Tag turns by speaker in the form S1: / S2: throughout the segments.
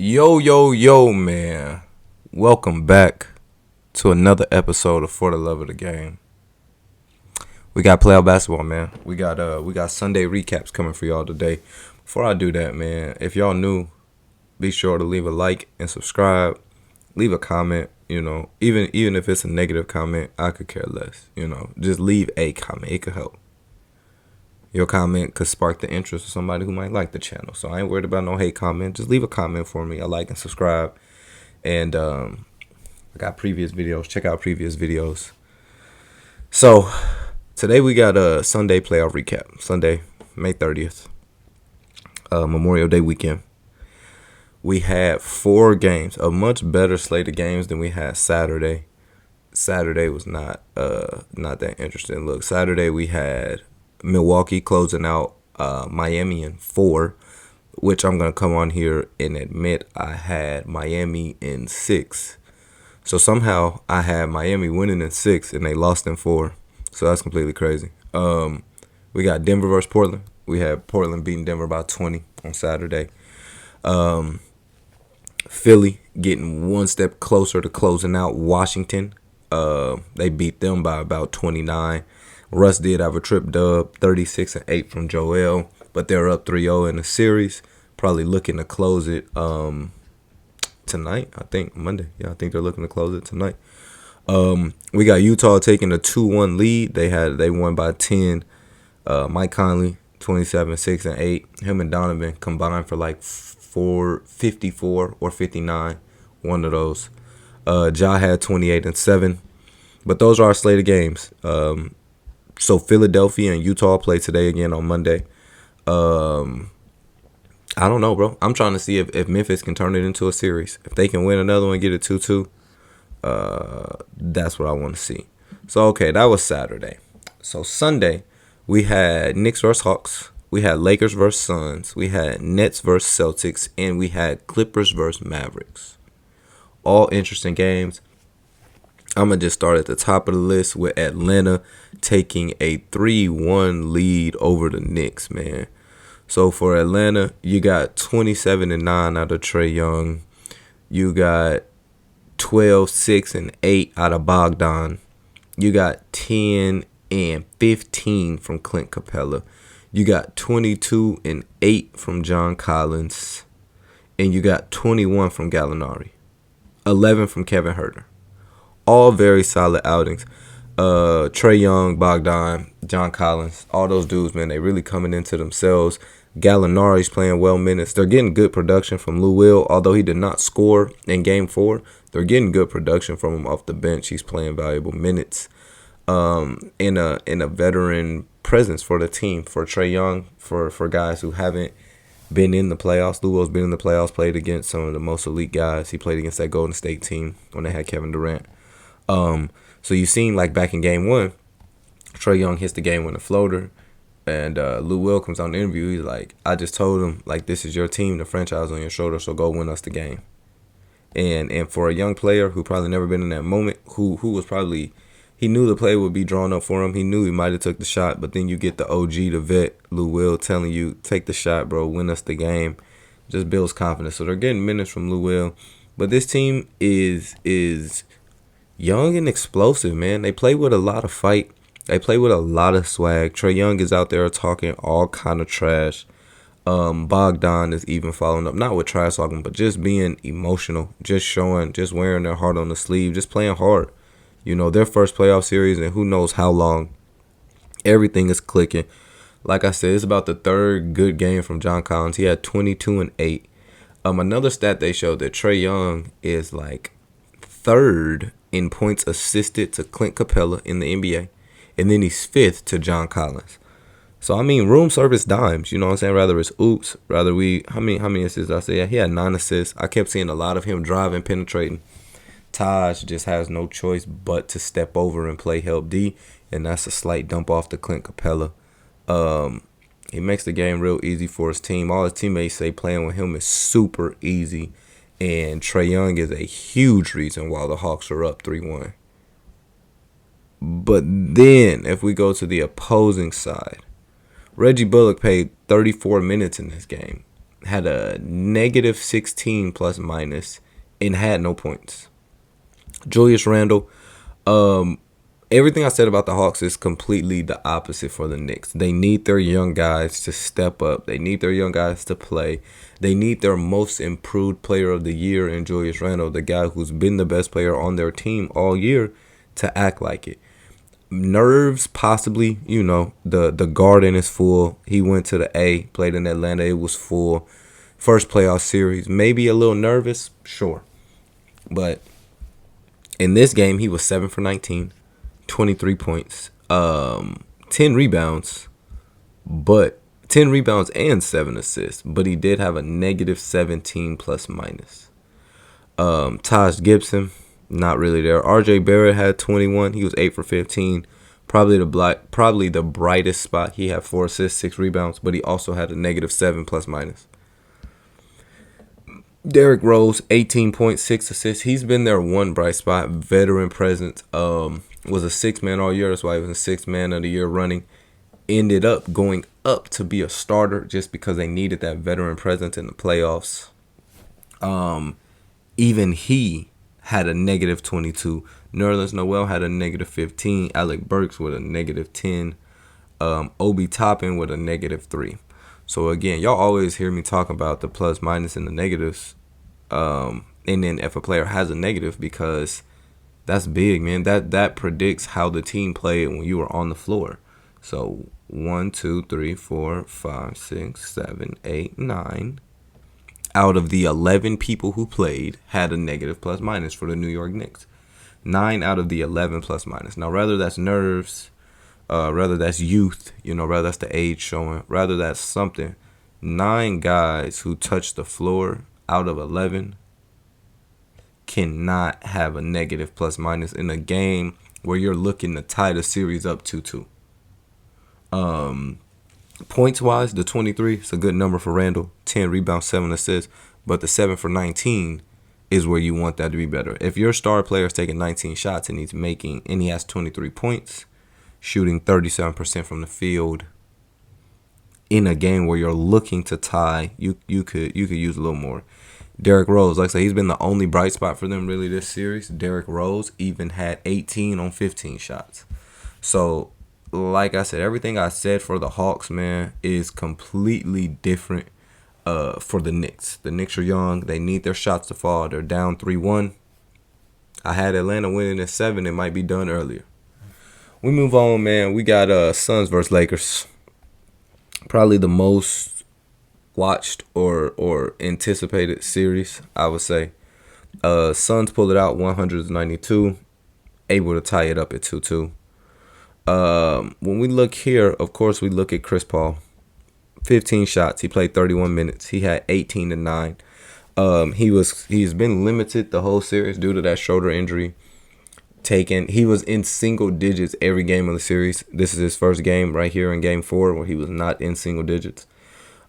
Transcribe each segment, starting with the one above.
S1: Yo, man. Welcome back to another episode of For the Love of the Game. We got playoff basketball, man. We got Sunday recaps coming for y'all today. Before I do that, man, if y'all new, be sure to leave a like and subscribe. Leave a comment, even if it's a negative comment, I could care less, Just leave a comment. It could help. Your comment could spark the interest of somebody who might like the channel. So I ain't worried about no hate comment. Just leave a comment for me. I like and subscribe. And I got previous videos. Check out previous videos. So today we got a Sunday playoff recap. Sunday, May 30th. Memorial Day weekend. We had 4 games. A much better slate of games than we had Saturday. Saturday was not that interesting. Look, Saturday we had Milwaukee closing out Miami in 4, which I'm going to come on here and admit I had Miami in 6. So somehow I had Miami winning in 6 and they lost in 4. So that's completely crazy. We got Denver versus Portland. We had Portland beating Denver by 20 on Saturday. Philly getting one step closer to closing out Washington. They beat them by about 29. Russ did have a trip dub, 36-8 from Joel, but they're up 3-0 in the series. Probably looking to close it tonight, I think, Monday. Yeah, I think they're looking to close it tonight. We got Utah taking a 2-1 lead. They won by 10. Mike Conley, 27, 6, and 8. Him and Donovan combined for like 54 or 59. One of those. Ja had 28 and 7. But those are our slate of games. So Philadelphia and Utah play today again on Monday. I don't know, bro. I'm trying to see if Memphis can turn it into a series. If they can win another one and get it 2-2, that's what I want to see. So, okay, that was Saturday. So Sunday, we had Knicks versus Hawks. We had Lakers versus Suns. We had Nets versus Celtics. And we had Clippers versus Mavericks. All interesting games. I'm going to just start at the top of the list with Atlanta taking a 3-1 lead over the Knicks, man. So for Atlanta, you got 27 and 9 out of Trae Young. You got 12, 6, and 8 out of Bogdan. You got 10 and 15 from Clint Capella. You got 22 and 8 from John Collins. And you got 21 from Gallinari. 11 from Kevin Huerter. All very solid outings. Trae Young, Bogdan, John Collins, all those dudes, man, they really coming into themselves. Gallinari's playing well minutes. They're getting good production from Lou Will, although he did not score in Game 4. They're getting good production from him off the bench. He's playing valuable minutes. In a veteran presence for the team, for Trae Young, for guys who haven't been in the playoffs. Lou Will's been in the playoffs, played against some of the most elite guys. He played against that Golden State team when they had Kevin Durant. So you seen like back in Game 1, Trae Young hits the game-winning floater, and Lou Will comes on the interview. He's like, I just told him, like, this is your team, the franchise on your shoulder, so go win us the game. And for a young player who probably never been in that moment, who was probably, he knew the play would be drawn up for him. He knew he might have took the shot, but then you get the OG, the vet, Lou Will, telling you, take the shot, bro, win us the game. Just builds confidence. So they're getting minutes from Lou Will. But this team is young and explosive, man. They play with a lot of fight. They play with a lot of swag. Trae Young is out there talking all kind of trash. Bogdan is even following up, not with trash talking, but just being emotional, just showing, just wearing their heart on the sleeve, just playing hard. Their first playoff series and who knows how long. Everything is clicking. Like I said, it's about the third good game from John Collins. He had 22 and 8. Another stat they showed that Trae Young is like third in points assisted to Clint Capella in the NBA. And then he's 5th to John Collins. So, I mean, room service dimes. You know what I'm saying? Rather it's oops. Rather how many assists did I say? Yeah, he had 9 assists. I kept seeing a lot of him driving, penetrating. Taj just has no choice but to step over and play help D. And that's a slight dump off to Clint Capella. He makes the game real easy for his team. All his teammates say playing with him is super easy. And Trae Young is a huge reason why the Hawks are up 3-1. But then, if we go to the opposing side, Reggie Bullock played 34 minutes in this game. had a negative 16 plus minus and had no points. Julius Randle, everything I said about the Hawks is completely the opposite for the Knicks. They need their young guys to step up. They need their young guys to play. They need their most improved player of the year in Julius Randle, the guy who's been the best player on their team all year, to act like it. Nerves, possibly. The Garden is full. He went to the A, played in Atlanta. It was full. First playoff series. Maybe a little nervous, sure. But in this game, he was 7 for 19, 23 points, 10 rebounds, but 10 rebounds and 7 assists. But he did have a negative 17 plus minus. Taj Gibson, not really there. RJ Barrett had 21. He was 8 for 15. Probably the brightest spot. He had 4 assists, 6 rebounds, but he also had a negative 7 plus minus. Derrick Rose, 18.6 assists. He's been their one bright spot. Veteran presence. Was a 6-man all year. That's why he was a 6th man of the year running. Ended up going up to be a starter just because they needed that veteran presence in the playoffs. Even he had a negative 22. Nerlens Noel had a negative 15. Alec Burks with a negative 10. Obi Toppin with a negative 3. So again, y'all always hear me talk about the plus, minus, and the negatives. And then if a player has a negative, because that's big, man. That predicts how the team played when you were on the floor. So 1, 2, 3, 4, 5, 6, 7, 8, 9 out of the 11 people who played had a negative plus minus for the New York Knicks. 9 out of the 11 plus minus. Now, whether that's nerves, rather that's youth, rather that's the age showing, rather that's something. 9 guys who touched the floor out of 11 cannot have a negative plus minus in a game where you're looking to tie the series up 2-2. Points wise, the 23 is a good number for Randle. 10 rebounds, 7 assists, but the 7 for 19 is where you want that to be better. If your star player is taking 19 shots and he has 23 points, shooting 37% from the field in a game where you're looking to tie, you could use a little more. Derrick Rose, like I said, he's been the only bright spot for them really this series. Derrick Rose even had 18 on 15 shots. So, like I said, everything I said for the Hawks, man, is completely different for the Knicks. The Knicks are young. They need their shots to fall. They're down 3-1. I had Atlanta winning at 7. It might be done earlier. We move on, man. We got Suns versus Lakers. Probably the most watched or anticipated series, I would say. Suns pulled it out 192, able to tie it up at 2-2. When we look here, of course, we look at Chris Paul. 15 shots. He played 31 minutes. He had 18 to 9. He's been limited the whole series due to that shoulder injury. He was in single digits every game of the series. This is his first game right here in Game 4 where he was not in single digits.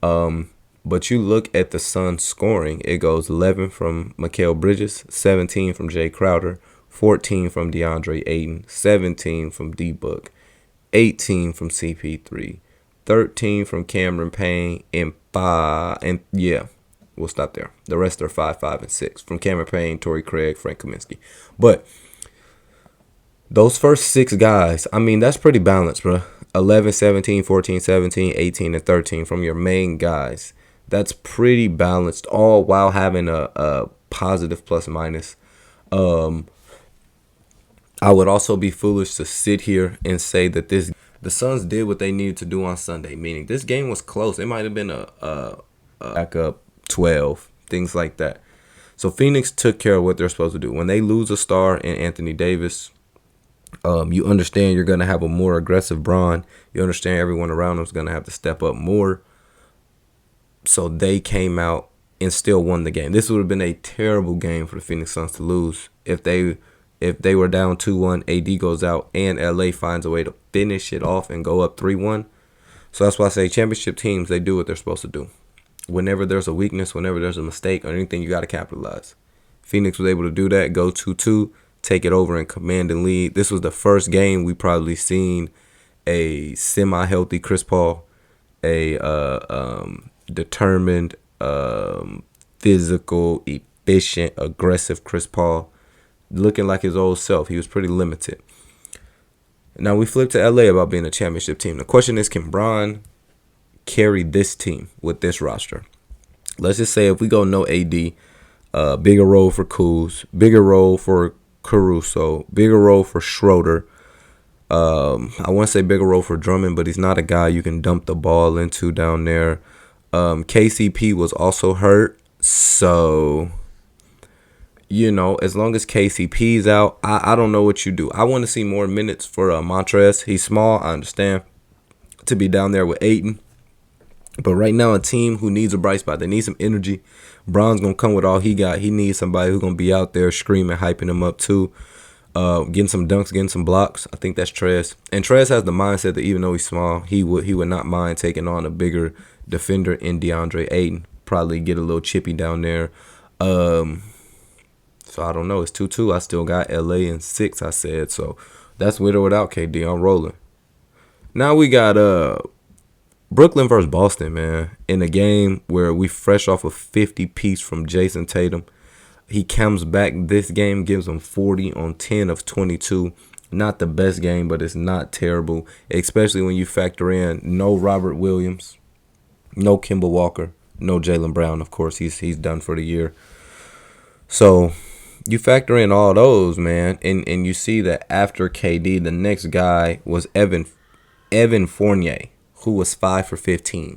S1: But you look at the Suns scoring, it goes 11 from Mikal Bridges, 17 from Jay Crowder, 14 from DeAndre Ayton, 17 from D-Book, 18 from CP3, 13 from Cameron Payne, and we'll stop there. The rest are 5, 5, and 6 from Cameron Payne, Torrey Craig, Frank Kaminsky. But those first 6 guys, I mean, that's pretty balanced, bro. 11, 17, 14, 17, 18, and 13 from your main guys. That's pretty balanced, all while having a positive plus minus. I would also be foolish to sit here and say that the Suns did what they needed to do on Sunday, meaning this game was close. It might have been a backup 12, things like that. So Phoenix took care of what they're supposed to do. When they lose a star in Anthony Davis, you understand you're going to have a more aggressive Bron. You understand everyone around them is going to have to step up more. So they came out and still won the game. This would have been a terrible game for the Phoenix Suns to lose if they were down 2-1, AD goes out, and LA finds a way to finish it off and go up 3-1. So that's why I say championship teams, they do what they're supposed to do. Whenever there's a weakness, whenever there's a mistake or anything, you got to capitalize. Phoenix was able to do that, go 2-2, take it over and command and lead. This was the first game we probably seen a semi-healthy Chris Paul, a determined physical, efficient, aggressive Chris Paul, looking like his old self. He was pretty limited. Now we flip to LA about being a championship team. The question is, can Bron carry this team with this roster? Let's just say if we go no AD, bigger role for Kuz, bigger role for Caruso, bigger role for Schroeder. I want to say bigger role for Drummond, but he's not a guy you can dump the ball into down there. KCP was also hurt, so as long as KCP's out, I don't know what you do. I want to see more minutes for Montrez. He's small, I understand, to be down there with Ayton. But right now, a team who needs a bright spot, they need some energy. Bron's going to come with all he got. He needs somebody who's going to be out there screaming, hyping him up too. Getting some dunks, getting some blocks. I think that's Trez. And Trez has the mindset that even though he's small, he would not mind taking on a bigger defender in DeAndre Ayton. Probably get a little chippy down there. So I don't know. It's 2-2. I still got LA in 6, I said. So that's with or without KD. I'm rolling. Now we got Brooklyn versus Boston, man. In a game where we fresh off a 50 piece from Jason Tatum. He comes back this game, gives him 40 on 10 of 22. Not the best game, but it's not terrible, especially when you factor in no Robert Williams, no Kemba Walker, no Jaylen Brown. Of course, he's done for the year. So you factor in all those, man, and you see that after KD, the next guy was Evan Fournier, who was 5 for 15.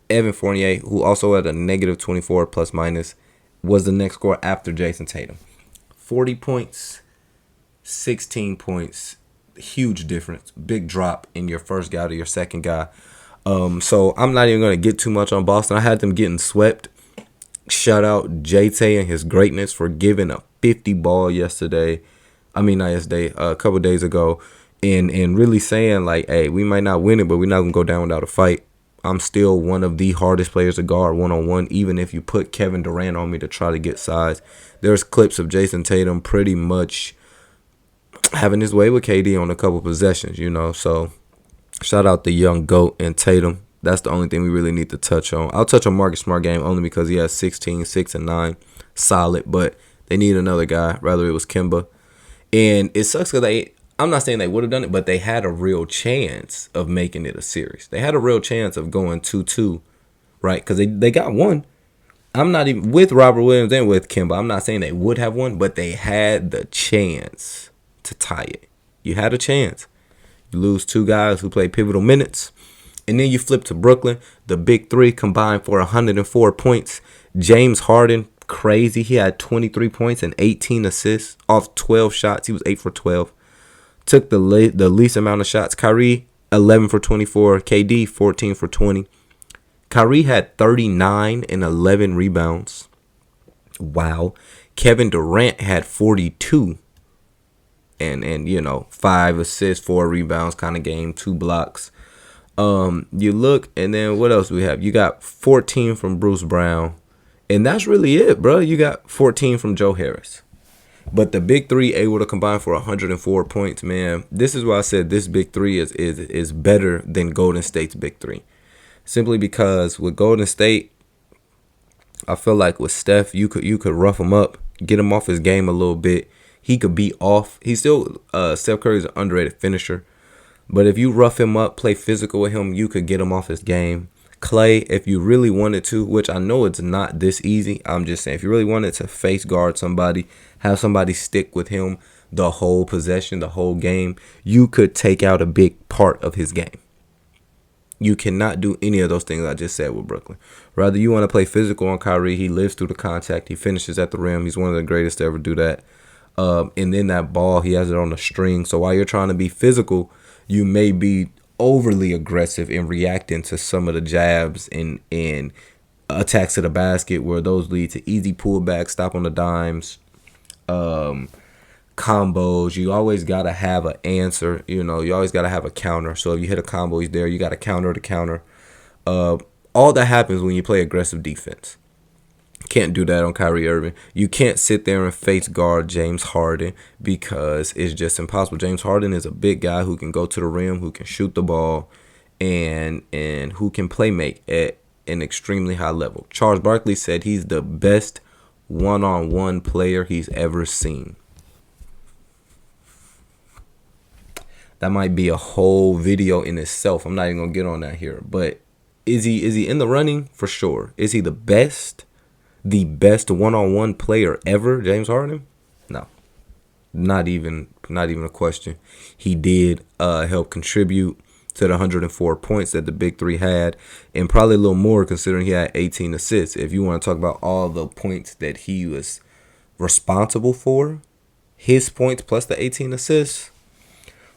S1: Evan Fournier, who also had a negative 24 plus minus, was the next scorer after Jason Tatum. 40 points, 16 points, huge difference. Big drop in your first guy to your second guy. So I'm not even going to get too much on Boston. I had them getting swept. Shout out JT and his greatness for giving a 50 ball yesterday. I mean, not yesterday, a couple days ago. And really saying, like, hey, we might not win it, but we're not going to go down without a fight. I'm still one of the hardest players to guard one-on-one, even if you put Kevin Durant on me to try to get size. There's clips of Jason Tatum pretty much having his way with KD on a couple possessions, So shout out the young GOAT and Tatum. That's the only thing we really need to touch on. I'll touch on Marcus Smart game only because he has 16, 6, and 9. Solid, but they need another guy. Rather it was Kemba. And it sucks because I'm not saying they would have done it, but they had a real chance of making it a series. They had a real chance of going 2-2, right? Because they got one. I'm not even with Robert Williams and with Kemba. I'm not saying they would have won, but they had the chance to tie it. You had a chance. You lose two guys who play pivotal minutes. And then you flip to Brooklyn. The big three combined for 104 points. James Harden, crazy. He had 23 points and 18 assists off 12 shots. He was 8 for 12. Took the least amount of shots. Kyrie, 11 for 24. KD, 14 for 20. Kyrie had 39 and 11 rebounds. Wow. Kevin Durant had 42. And 5 assists, 4 rebounds kind of game, 2 blocks. You look, and then what else do we have? You got 14 from Bruce Brown. And that's really it, bro. You got 14 from Joe Harris. But the big three able to combine for 104 points, man. This is why I said this big three is better than Golden State's big three. Simply because with Golden State, I feel like with Steph, you could rough him up, get him off his game a little bit. He could be off. He's still Steph Curry's an underrated finisher. But if you rough him up, play physical with him, you could get him off his game. Clay, if you really wanted to, which I know it's not this easy, I'm just saying, if you really wanted to face guard somebody, have somebody stick with him the whole possession, the whole game, you could take out a big part of his game. You cannot do any of those things I just said with Brooklyn. Rather, you want to play physical on Kyrie. He lives through the contact. He finishes at the rim. He's one of the greatest to ever do that. And then that ball, he has it on the string. So while you're trying to be physical, you may be overly aggressive in reacting to some of the jabs and attacks to the basket, where those lead to easy pullbacks, stop on the dimes, combos. You always got to have an answer. You always got to have a counter. So if you hit a combo, he's there. You got to counter to counter. All that happens when you play aggressive defense. Can't do that on Kyrie Irving. You can't sit there and face guard James Harden because it's just impossible. James Harden is a big guy who can go to the rim, who can shoot the ball, and who can play make at an extremely high level. Charles Barkley said he's the best one-on-one player he's ever seen. That might be a whole video in itself. I'm not even gonna get on that here. But is he in the running? For sure. Is he the best one-on-one player ever, James Harden? No. Not even a question. He did help contribute to the 104 points that the big three had, and probably a little more considering he had 18 assists. If you want to talk about all the points that he was responsible for, his points plus the 18 assists,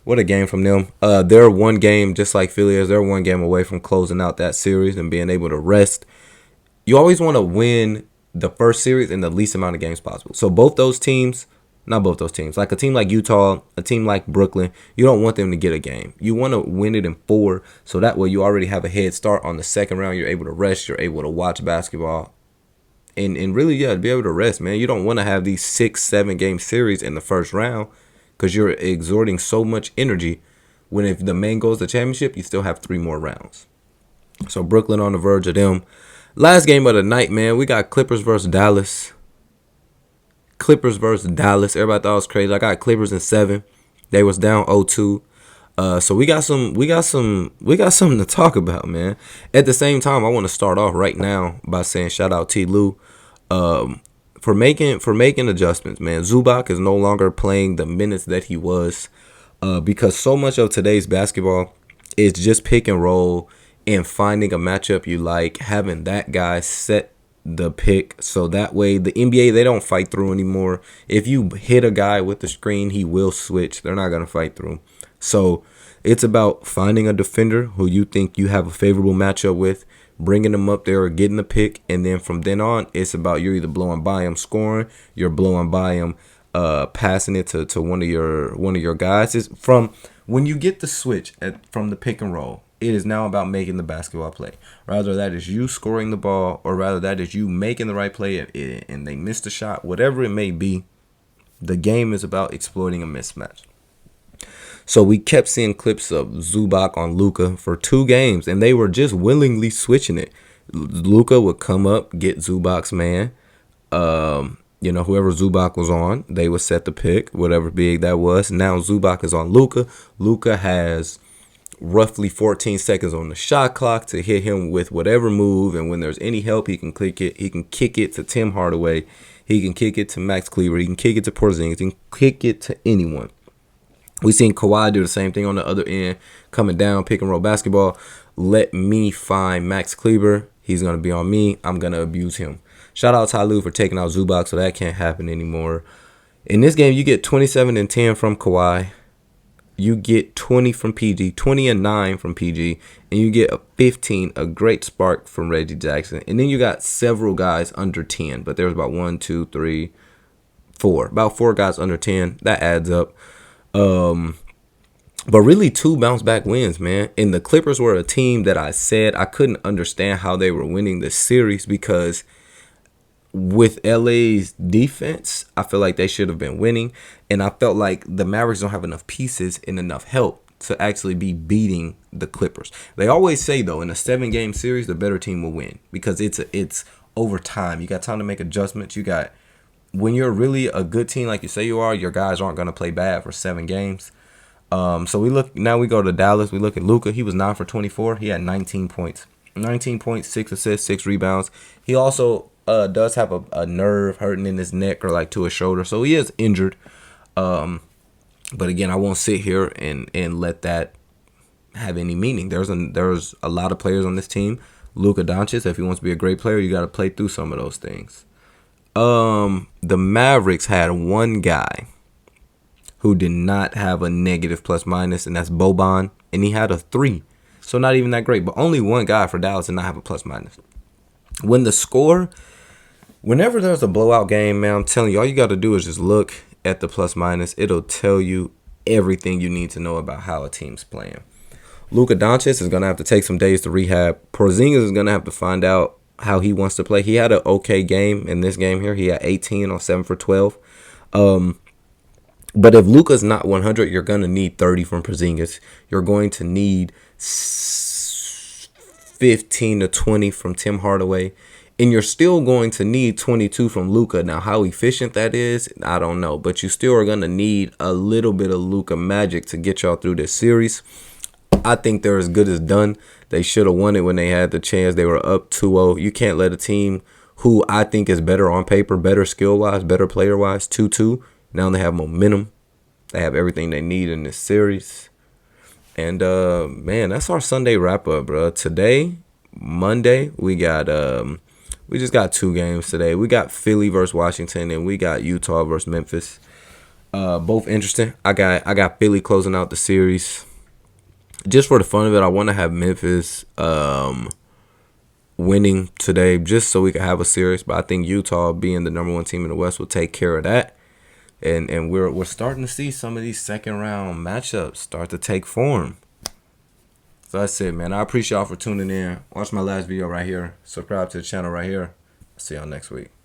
S1: what a game from them. They're one game, just like Philly is, they're one game away from closing out that series and being able to rest. You always want to win the first series in the least amount of games possible. So both those teams, not both those teams, like a team like Utah, a team like Brooklyn, you don't want them to get a game. You want to win it in 4, so that way you already have a head start on the second round. You're able to rest. You're able to watch basketball. And really, yeah, to be able to rest, man. You don't want to have these 6-7 game series in the first round because you're exerting so much energy when if the main goal is the championship, you still have 3 more rounds. So Brooklyn on the verge of them. Last game of the night, man, we got Clippers versus Dallas. Everybody thought it was crazy. I got Clippers in 7. They was down 0-2. So we got something to talk about, man. At the same time, I want to start off right now by saying shout out T. Lou for making adjustments, man. Zubac is no longer playing the minutes that he was because so much of today's basketball is just pick and roll and finding a matchup you like, having that guy set the pick so that way the NBA, they don't fight through anymore. If you hit a guy with the screen, he will switch. They're not going to fight through. So it's about finding a defender who you think you have a favorable matchup with, bringing them up there or getting the pick, and then from then on, it's about you're either blowing by him scoring, you're blowing by him passing it to one of your guys. It's from when you get the switch from the pick and roll, it is now about making the basketball play. Rather that is you scoring the ball, or rather that is you making the right play and they missed a shot, whatever it may be. The game is about exploiting a mismatch. So we kept seeing clips of Zubac on Luka for 2 games, and they were just willingly switching it. Luka would come up, get Zubac's man. Whoever Zubac was on, they would set the pick, whatever big that was. Now Zubac is on Luka. Luka has roughly 14 seconds on the shot clock to hit him with whatever move, and when there's any help, he can click it. He can kick it to Tim Hardaway. He can kick it to Max Kleber. He can kick it to Porzingis. He can kick it to anyone. We seen Kawhi do the same thing on the other end, coming down, pick and roll basketball. Let me find Max Kleber. He's going to be on me. I'm going to abuse him. Shout out Ty Lue for taking out Zubac, so that can't happen anymore. In this game, you get 27 and 10 from Kawhi. You get 20 from PG, 20 and 9 from PG, and you get a 15, a great spark from Reggie Jackson. And then you got several guys under 10, but there's about 1, 2, 3, 4. About 4 guys under 10. That adds up. But really 2 bounce back wins, man. And the Clippers were a team that I said I couldn't understand how they were winning this series because with LA's defense, I feel like they should have been winning. And I felt like the Mavericks don't have enough pieces and enough help to actually be beating the Clippers. They always say, though, in a 7-game series, the better team will win because it's over time. You got time to make adjustments. When you're really a good team like you say you are, your guys aren't going to play bad for 7 games. So we go to Dallas. We look at Luka. He was 9 for 24. He had 19 points. 19 points, 6 assists, 6 rebounds. He also does have a nerve hurting in his neck or like to his shoulder. So he is injured. But again, I won't sit here and let that have any meaning. There's a lot of players on this team. Luka Doncic, if he wants to be a great player, you got to play through some of those things. The Mavericks had one guy who did not have a negative plus minus, and that's Boban, and he had a 3. So not even that great, but only one guy for Dallas did not have a plus minus. Whenever there's a blowout game, man, I'm telling you, all you got to do is just look at the plus minus. It'll tell you everything you need to know about how a team's playing. Luka Doncic is going to have to take some days to rehab. Porzingis is going to have to find out how he wants to play. He had an okay game in this game here. He had 18 on 7 for 12. But if Luka's not 100, you're going to need 30 from Porzingis. You're going to need 15 to 20 from Tim Hardaway. And you're still going to need 22 from Luka. Now, how efficient that is, I don't know. But you still are going to need a little bit of Luka magic to get y'all through this series. I think they're as good as done. They should have won it when they had the chance. They were up 2-0. You can't let a team who I think is better on paper, better skill-wise, better player-wise, 2-2. Now they have momentum. They have everything they need in this series. And, man, that's our Sunday wrap-up, bro. Today, Monday, we just got 2 games today. We got Philly versus Washington, and we got Utah versus Memphis. Both interesting. I got Philly closing out the series. Just for the fun of it, I want to have Memphis winning today just so we can have a series. But I think Utah, being the number 1 team in the West, will take care of that. And we're starting to see some of these second-round matchups start to take form. So that's it, man. I appreciate y'all for tuning in. Watch my last video right here. Subscribe to the channel right here. See y'all next week.